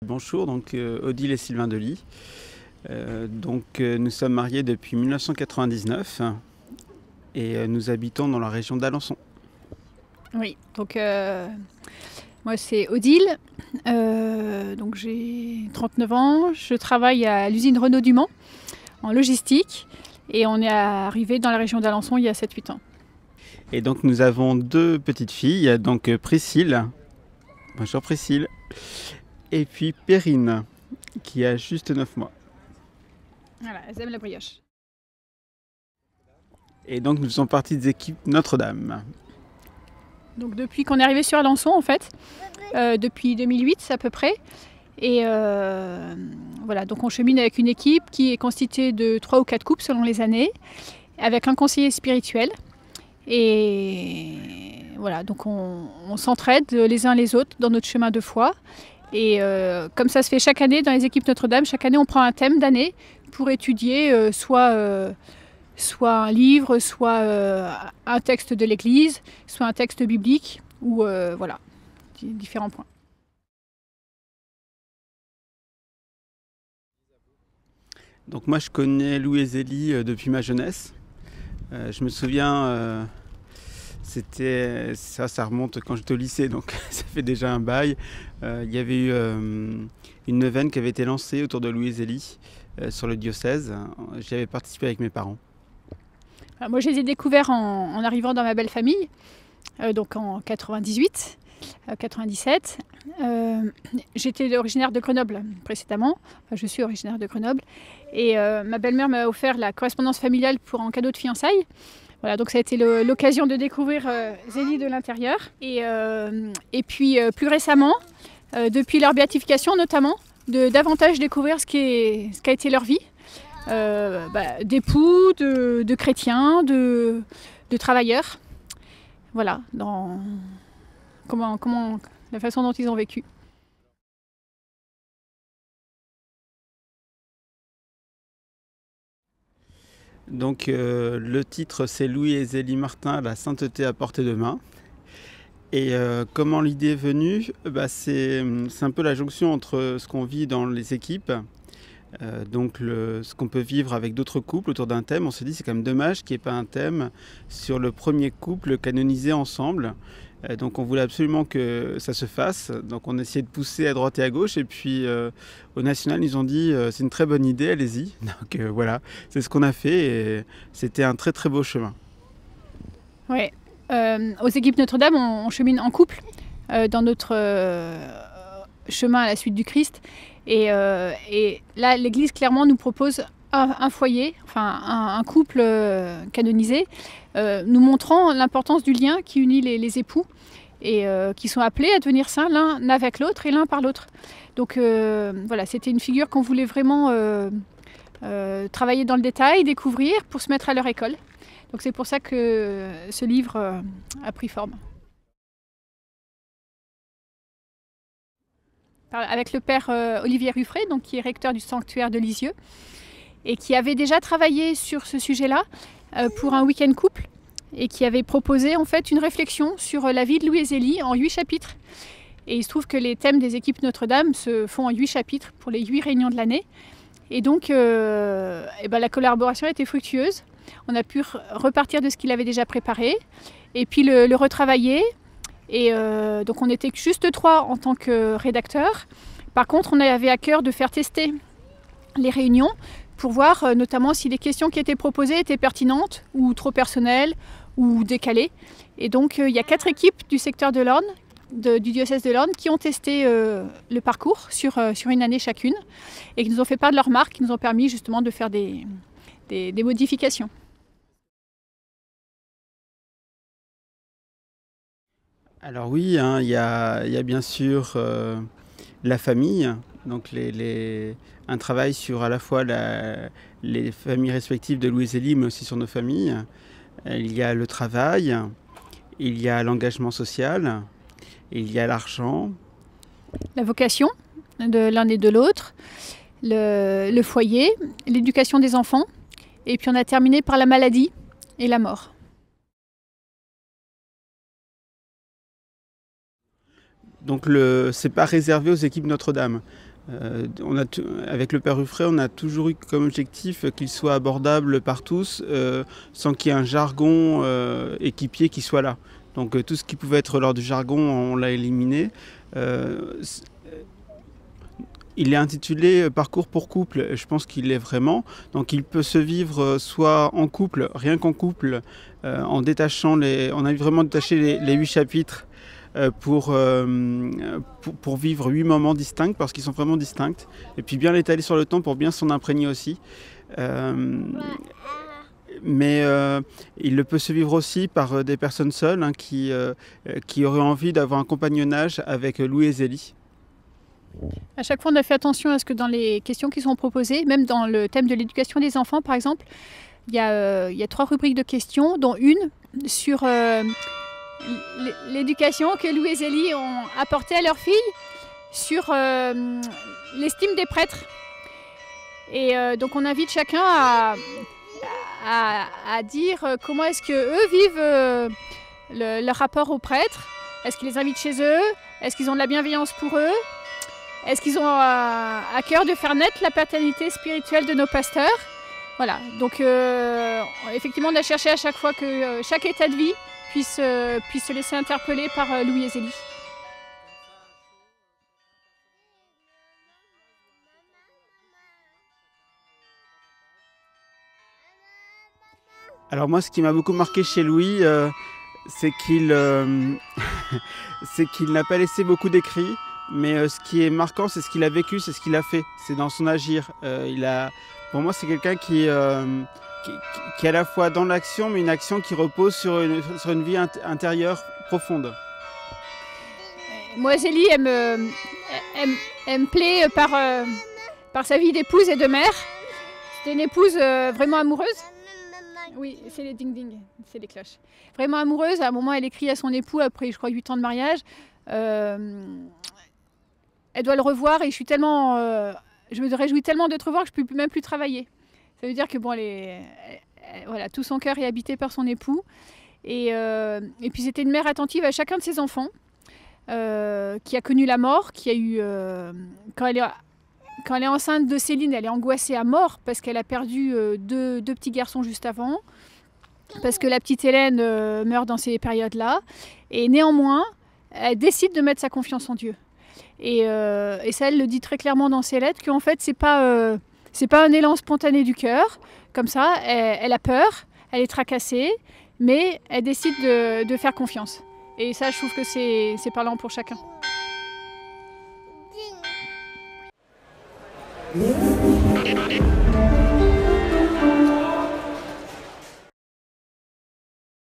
Bonjour, donc Odile et Sylvain Delis. Nous sommes mariés depuis 1999 et nous habitons dans la région d'Alençon. Oui, donc moi c'est Odile, donc j'ai 39 ans, je travaille à l'usine Renault du Mans en logistique et on est arrivé dans la région d'Alençon il y a 7-8 ans. Et donc nous avons deux petites filles, donc Priscille, bonjour Priscille, et puis Perrine qui a juste 9 mois. Voilà, elles aiment la brioche. Et donc nous faisons partie des équipes Notre-Dame. Donc depuis qu'on est arrivé sur Alençon en fait, depuis 2008 à peu près. Et voilà, donc on chemine avec une équipe qui est constituée de 3 ou 4 couples selon les années, avec un conseiller spirituel. Et voilà, donc on s'entraide les uns les autres dans notre chemin de foi. Et comme ça se fait chaque année dans les équipes Notre-Dame, chaque année on prend un thème d'année pour étudier soit un livre, soit un texte de l'Église, soit un texte biblique, ou voilà, différents points. Donc moi je connais Louis et Zélie depuis ma jeunesse. Je me souviens, ça remonte quand j'étais au lycée, donc ça fait déjà un bail. Il y avait eu une neuvaine qui avait été lancée autour de Louis et Zélie sur le diocèse. J'y avais participé avec mes parents. Moi je les ai découverts en arrivant dans ma belle famille, donc en 98. 97. J'étais originaire de Grenoble précédemment, enfin, je suis originaire de Grenoble, et ma belle-mère m'a offert la correspondance familiale en cadeau de fiançailles. Voilà, donc ça a été l'occasion de découvrir Zélie de l'intérieur. Et puis plus récemment, depuis leur béatification notamment, de davantage découvrir ce qu'a été leur vie, d'époux, de chrétiens, de travailleurs. Voilà, dans la façon dont ils ont vécu. Donc le titre c'est Louis et Zélie Martin, la sainteté à portée de main. Et comment l'idée est venue, c'est un peu la jonction entre ce qu'on vit dans les équipes, ce qu'on peut vivre avec d'autres couples autour d'un thème. On s'est dit c'est quand même dommage qu'il n'y ait pas un thème sur le premier couple canonisé ensemble. Donc on voulait absolument que ça se fasse, donc on essayait de pousser à droite et à gauche, et puis au national ils ont dit c'est une très bonne idée, allez-y. Donc voilà, c'est ce qu'on a fait et c'était un très très beau chemin. Oui, aux équipes Notre-Dame on chemine en couple dans notre chemin à la suite du Christ, et là l'Église clairement nous propose un foyer, enfin un couple canonisé, nous montrant l'importance du lien qui unit les époux et qui sont appelés à devenir saints l'un avec l'autre et l'un par l'autre. Donc voilà, c'était une figure qu'on voulait vraiment travailler dans le détail, découvrir pour se mettre à leur école. Donc c'est pour ça que ce livre a pris forme. Avec le père Olivier Ruffray, donc, qui est recteur du sanctuaire de Lisieux, et qui avait déjà travaillé sur ce sujet-là pour un week-end couple, et qui avait proposé en fait une réflexion sur la vie de Louis et Zélie en 8 chapitres. Et il se trouve que les thèmes des équipes Notre-Dame se font en 8 chapitres pour les 8 réunions de l'année. Et donc la collaboration a été fructueuse. On a pu repartir de ce qu'il avait déjà préparé, et puis le retravailler. Et donc on était juste 3 en tant que rédacteurs. Par contre, on avait à cœur de faire tester les réunions pour voir notamment si les questions qui étaient proposées étaient pertinentes ou trop personnelles ou décalées. Et donc il y a 4 équipes du secteur de l'Orne, du diocèse de l'Orne, qui ont testé le parcours sur une année chacune et qui nous ont fait part de leurs remarques, qui nous ont permis justement de faire des modifications. Alors oui, il y a bien sûr la famille, donc un travail sur à la fois les familles respectives de Louis et Zélie, mais aussi sur nos familles. Il y a le travail, il y a l'engagement social, il y a l'argent. La vocation de l'un et de l'autre, le foyer, l'éducation des enfants, et puis on a terminé par la maladie et la mort. Donc c'est pas réservé aux équipes Notre-Dame. Avec le Père Huffray, on a toujours eu comme objectif qu'il soit abordable par tous, sans qu'il y ait un jargon équipier qui soit là. Donc tout ce qui pouvait être lors du jargon, on l'a éliminé. Il est intitulé Parcours pour couple, je pense qu'il l'est vraiment. Donc il peut se vivre soit en couple, rien qu'en couple, en détachant on a vraiment détaché les 8 chapitres pour vivre 8 moments distincts, parce qu'ils sont vraiment distincts. Et puis bien l'étaler sur le temps pour bien s'en imprégner aussi. Mais il peut se vivre aussi par des personnes seules qui auraient envie d'avoir un compagnonnage avec Louis et Zélie. À chaque fois, on a fait attention à ce que dans les questions qui sont proposées, même dans le thème de l'éducation des enfants, par exemple, il y a 3 rubriques de questions, dont une sur l'éducation que Louis et Zélie ont apportée à leur fille, sur l'estime des prêtres. Et donc on invite chacun à dire comment est-ce qu'eux vivent leur rapport aux prêtres. Est-ce qu'ils les invitent chez eux? Est-ce qu'ils ont de la bienveillance pour eux? Est-ce qu'ils ont à cœur de faire naître la paternité spirituelle de nos pasteurs? Voilà, donc effectivement on a cherché à chaque fois que chaque état de vie puisse se laisser interpeller par Louis et Zélie. Alors moi, ce qui m'a beaucoup marqué chez Louis, c'est qu'il n'a pas laissé beaucoup d'écrits. Mais ce qui est marquant, c'est ce qu'il a vécu, c'est ce qu'il a fait, c'est dans son agir. Pour moi, c'est quelqu'un qui est à la fois dans l'action, mais une action qui repose sur une vie intérieure profonde. Moi, Zélie, elle me plaît par sa vie d'épouse et de mère. C'était une épouse vraiment amoureuse. Oui, c'est les ding-ding, c'est les cloches. Vraiment amoureuse. À un moment, elle écrit à son époux, après, je crois, 8 ans de mariage. Elle doit le revoir et je me réjouis tellement de te revoir que je ne peux même plus travailler. Ça veut dire que bon, voilà, tout son cœur est habité par son époux. Et puis c'était une mère attentive à chacun de ses enfants, qui a connu la mort, qui a eu... quand elle est enceinte de Céline, elle est angoissée à mort parce qu'elle a perdu deux petits garçons juste avant, parce que la petite Hélène meurt dans ces périodes-là. Et néanmoins, elle décide de mettre sa confiance en Dieu. Et ça, elle le dit très clairement dans ses lettres, qu'en fait, c'est pas un élan spontané du cœur, comme ça, elle a peur, elle est tracassée, mais elle décide de faire confiance. Et ça, je trouve que c'est parlant pour chacun.